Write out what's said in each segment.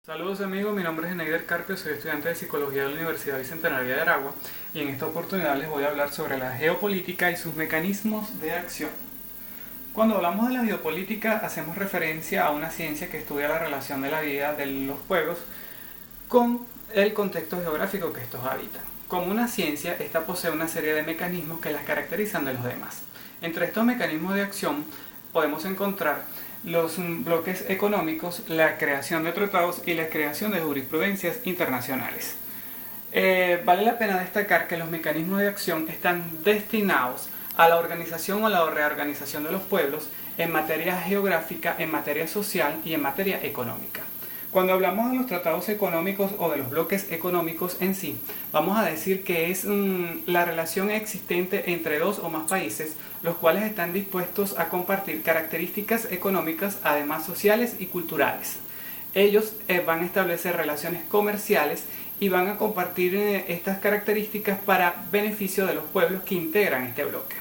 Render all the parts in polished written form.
Saludos amigos, mi nombre es Eneider Carpio, soy estudiante de Psicología de la Universidad Bicentenaria de Aragua y en esta oportunidad les voy a hablar sobre la geopolítica y sus mecanismos de acción. Cuando hablamos de la geopolítica hacemos referencia a una ciencia que estudia la relación de la vida de los pueblos con el contexto geográfico que estos habitan. Como una ciencia, esta posee una serie de mecanismos que las caracterizan de los demás. Entre estos mecanismos de acción podemos encontrar los bloques económicos, la creación de tratados y la creación de jurisprudencias internacionales. Vale la pena destacar que los mecanismos de acción están destinados a la organización o la reorganización de los pueblos en materia geográfica, en materia social y en materia económica. Cuando hablamos de los tratados económicos o de los bloques económicos en sí, vamos a decir que es la relación existente entre dos o más países, los cuales están dispuestos a compartir características económicas, además sociales y culturales. Ellos van a establecer relaciones comerciales y van a compartir estas características para beneficio de los pueblos que integran este bloque.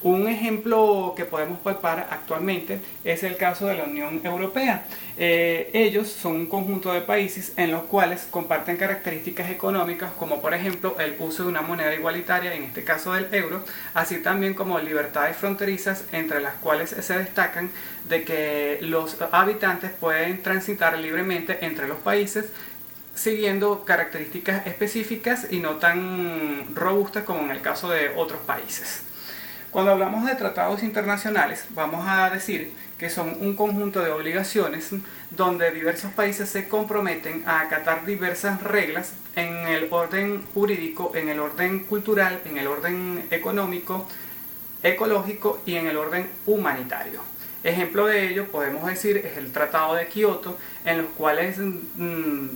Un ejemplo que podemos palpar actualmente es el caso de la Unión Europea. Ellos son un conjunto de países en los cuales comparten características económicas como por ejemplo el uso de una moneda igualitaria, en este caso del euro, así también como libertades fronterizas entre las cuales se destacan de que los habitantes pueden transitar libremente entre los países siguiendo características específicas y no tan robustas como en el caso de otros países. Cuando hablamos de tratados internacionales, vamos a decir que son un conjunto de obligaciones donde diversos países se comprometen a acatar diversas reglas en el orden jurídico, en el orden cultural, en el orden económico, ecológico y en el orden humanitario. Ejemplo de ello podemos decir es el Tratado de Kioto, en los cuales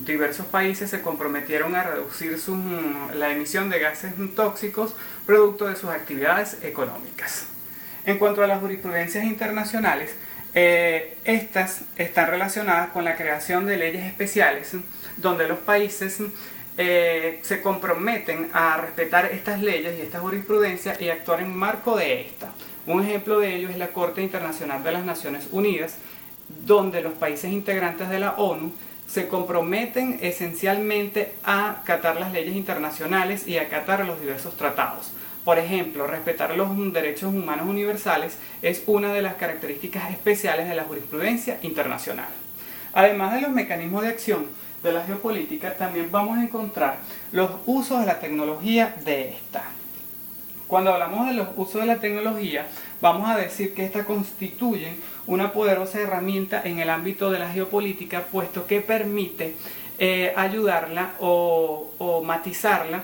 diversos países se comprometieron a reducir la emisión de gases tóxicos producto de sus actividades económicas. En cuanto a las jurisprudencias internacionales, estas están relacionadas con la creación de leyes especiales donde los países se comprometen a respetar estas leyes y esta jurisprudencia y actuar en marco de esta. Un ejemplo de ello es la Corte Internacional de las Naciones Unidas, donde los países integrantes de la ONU se comprometen esencialmente a acatar las leyes internacionales y a acatar los diversos tratados. Por ejemplo, respetar los derechos humanos universales es una de las características especiales de la jurisprudencia internacional. Además de los mecanismos de acción de la geopolítica, también vamos a encontrar los usos de la tecnología de esta. Cuando hablamos de los usos de la tecnología, vamos a decir que esta constituye una poderosa herramienta en el ámbito de la geopolítica, puesto que permite ayudarla o matizarla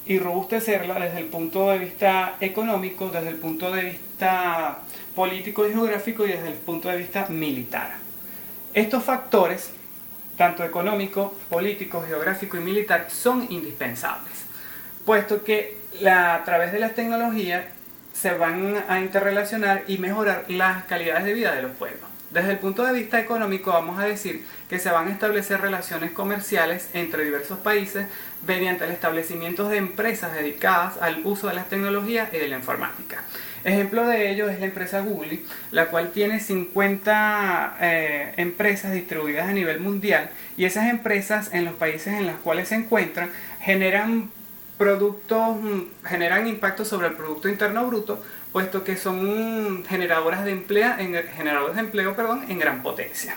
y robustecerla desde el punto de vista económico, desde el punto de vista político y geográfico y desde el punto de vista militar. Estos factores, tanto económico, político, geográfico y militar, son indispensables, puesto que a través de las tecnologías se van a interrelacionar y mejorar las calidades de vida de los pueblos. Desde el punto de vista económico vamos a decir que se van a establecer relaciones comerciales entre diversos países mediante el establecimiento de empresas dedicadas al uso de las tecnologías y de la informática. Ejemplo de ello es la empresa Google, la cual tiene 50 empresas distribuidas a nivel mundial, y esas empresas en los países en los cuales se encuentran generan impacto sobre el Producto Interno Bruto, puesto que son generadores de empleo en gran potencia.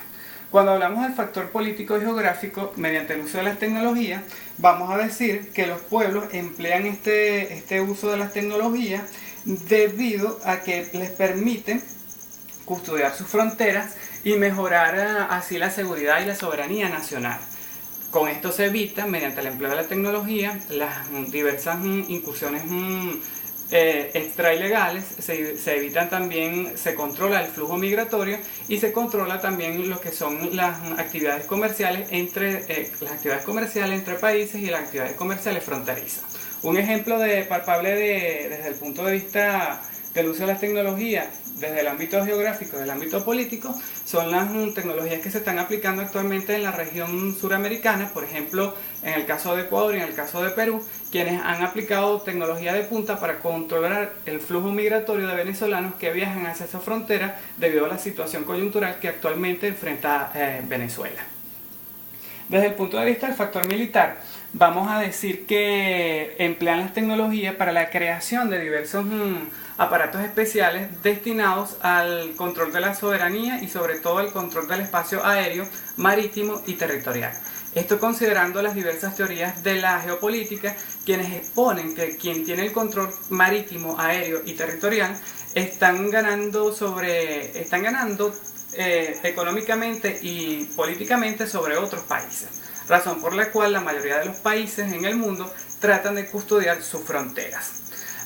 Cuando hablamos del factor político y geográfico, mediante el uso de las tecnologías, vamos a decir que los pueblos emplean este uso de las tecnologías debido a que les permite custodiar sus fronteras y mejorar así la seguridad y la soberanía nacional. Con esto se evita, mediante el empleo de la tecnología, las diversas incursiones extra ilegales, se evitan también, se controla el flujo migratorio y se controla también lo que son las actividades comerciales entre países y las actividades comerciales fronterizas. Un ejemplo palpable desde el punto de vista del uso de las tecnologías desde el ámbito geográfico, desde el ámbito político, son las tecnologías que se están aplicando actualmente en la región suramericana, por ejemplo, en el caso de Ecuador y en el caso de Perú, quienes han aplicado tecnología de punta para controlar el flujo migratorio de venezolanos que viajan hacia esa frontera debido a la situación coyuntural que actualmente enfrenta Venezuela. Desde el punto de vista del factor militar, vamos a decir que emplean las tecnologías para la creación de diversos aparatos especiales destinados al control de la soberanía y sobre todo al control del espacio aéreo, marítimo y territorial. Esto considerando las diversas teorías de la geopolítica, quienes exponen que quien tiene el control marítimo, aéreo y territorial están ganando económicamente y políticamente sobre otros países, razón por la cual la mayoría de los países en el mundo tratan de custodiar sus fronteras.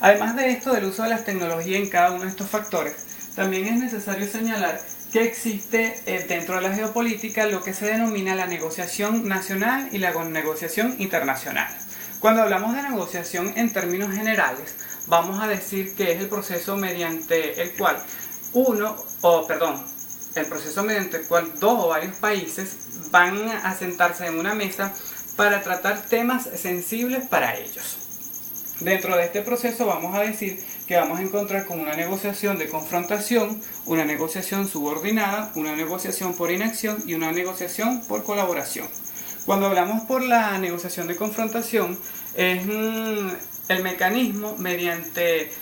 Además de esto, del uso de las tecnologías en cada uno de estos factores, también es necesario señalar que existe dentro de la geopolítica lo que se denomina la negociación nacional y la negociación internacional. Cuando hablamos de negociación en términos generales, vamos a decir que es el proceso mediante el cual dos o varios países van a sentarse en una mesa para tratar temas sensibles para ellos. Dentro de este proceso vamos a decir que vamos a encontrar con una negociación de confrontación, una negociación subordinada, una negociación por inacción y una negociación por colaboración. Cuando hablamos por la negociación de confrontación, es el mecanismo mediante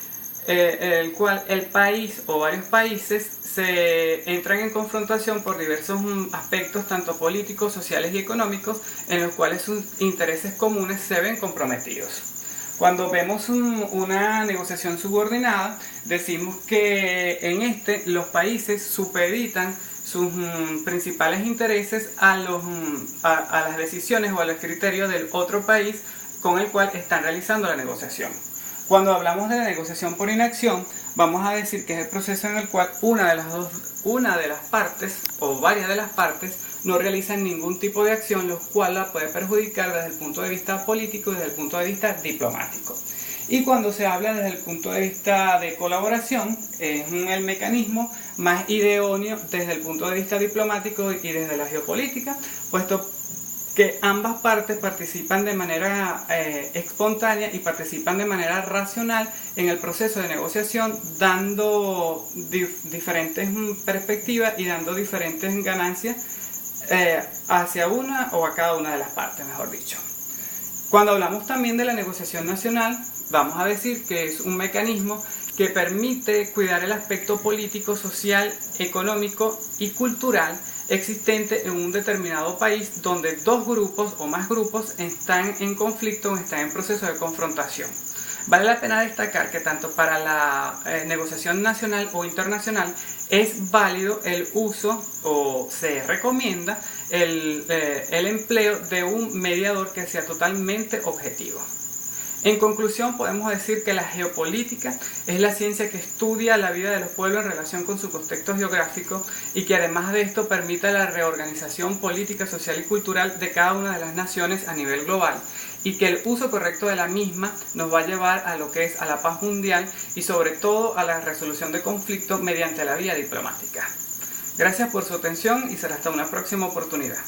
el cual el país o varios países se entran en confrontación por diversos aspectos, tanto políticos, sociales y económicos, en los cuales sus intereses comunes se ven comprometidos. Cuando vemos una negociación subordinada, decimos que en los países supeditan sus principales intereses a las decisiones o a los criterios del otro país con el cual están realizando la negociación. Cuando hablamos de la negociación por inacción, vamos a decir que es el proceso en el cual una de las partes o varias de las partes no realizan ningún tipo de acción, lo cual la puede perjudicar desde el punto de vista político y desde el punto de vista diplomático. Y cuando se habla desde el punto de vista de colaboración, es el mecanismo más idóneo desde el punto de vista diplomático y desde la geopolítica, puesto que ambas partes participan de manera espontánea y participan de manera racional en el proceso de negociación, dando diferentes perspectivas y dando diferentes ganancias hacia una o a cada una de las partes, mejor dicho. Cuando hablamos también de la negociación nacional, vamos a decir que es un mecanismo que permite cuidar el aspecto político, social, económico y cultural existente en un determinado país donde dos grupos o más grupos están en conflicto o están en proceso de confrontación. Vale la pena destacar que tanto para la negociación nacional o internacional es válido el uso o se recomienda el empleo de un mediador que sea totalmente objetivo. En conclusión, podemos decir que la geopolítica es la ciencia que estudia la vida de los pueblos en relación con su contexto geográfico y que además de esto permite la reorganización política, social y cultural de cada una de las naciones a nivel global, y que el uso correcto de la misma nos va a llevar a lo que es a la paz mundial y sobre todo a la resolución de conflictos mediante la vía diplomática. Gracias por su atención y será hasta una próxima oportunidad.